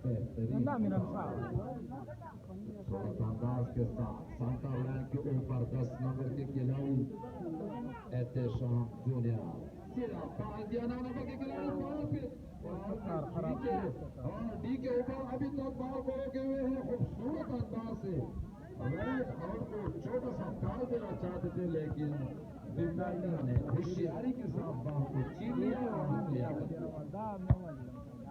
بہترین انداز کے ساتھ سانتا لائن کے اوپر 10 نمبر کے کھلاڑی احتشام جونیئر سیدھا پال دیا 9 نمبر کے کھلاڑی بال پہ اور ڈی کے اوپر ابھی تک بال کو روکے ہوئے ہیں خوبصورت انداز سے رائٹ آؤٹ کو چھوٹا سا ڈال دینا چاہتے تھے لیکن ڈیفینڈر نے ہوشیاری کے ساتھ بال کو چھین لیا اور لیا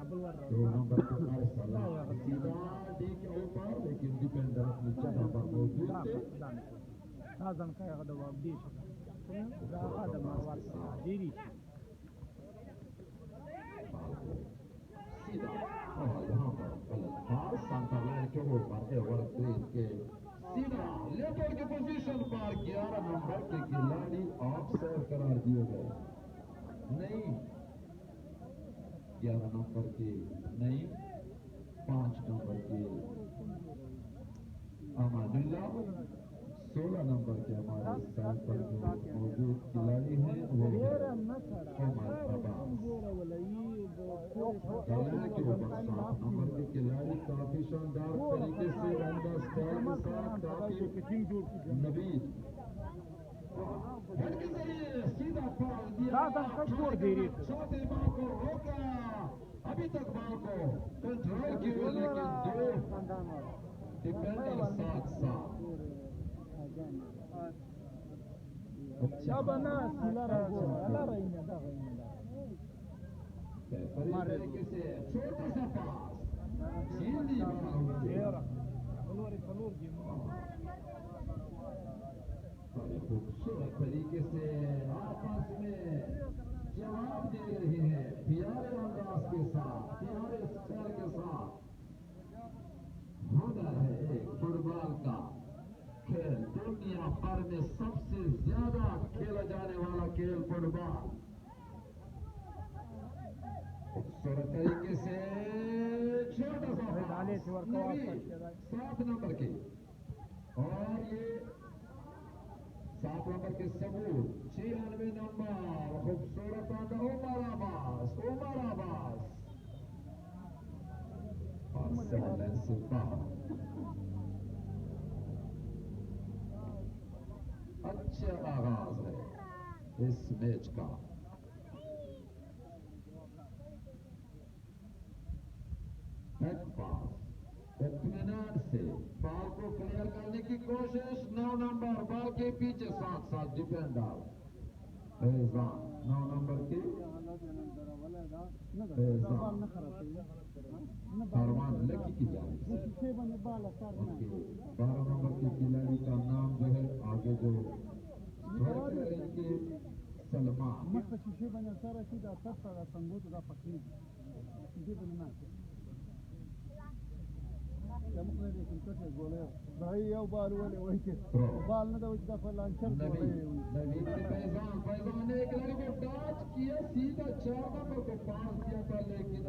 2 نمبر کو ارسلان سیدھا ڈی کے اوپر لیکن ڈیفینڈر اپنی جگہ پر موجود تھے سیدھا اور یہاں پر غلط بال سانتا لائن کے اوپر ایور گرین کے سیدھا لیپر کی پوزیشن پر 11 نمبر کے کھلاڑی آف سائڈ قرار دیے گئے نہیں 11 نمبر کے نہیں 5 نمبر کے امان اللہ 16 نمبر کے ہمارے سائڈ پر جو موجود کھلاڑی ہیں وہ عمر عباس گلے کے اوپر 7 نمبر کے کھلاڑی کافی شاندار طریقے سے رنگا اسٹائل کے ساتھ کافی نبید ہیڈ کے ذریعے سیدھا پال دیا چوتھے بال کو روکا ابھی تک بال کو کنٹرول کیے لیکن 2 ڈیفینڈر ساتھ طریقے سے چھوٹا سا پاس چھین لی بڑے خوبصورت طریقے سے آپس میں جواب دے رہے ہیں پیارے انداز کے ساتھ پیارے اسٹائل کے ساتھ ہنر ہے ایک فٹ بال کا کھیل دنیا بھر میں سب سے زیادہ کھیلا جانے والا کھیل فٹ بال خوبصورت طریقے سے چھوٹا سا 7 نمبر کے اور یہ 7 نمبر کے ثبوت 96 نمبر خوبصورت عمر عباس اور سیلن سے باہر اچھا آغاز ہے اس میچ کا بیک پاس اطمینان سے بال کو کلیئر کرنے کی کوشش 9 نمبر بال کے پیچھے ساتھ ڈیفینڈر فیضان 9 نمبر کی فیضان فرمان لکی کی جانب سے 12 نمبر کے کھلاڑی کا نام جو ہے آگے جو ان کے سلمان فیضان نے ایک لڑکے کو ٹچ کیا سیدھا 4 نمبر کو پاس دیا تھا لیکن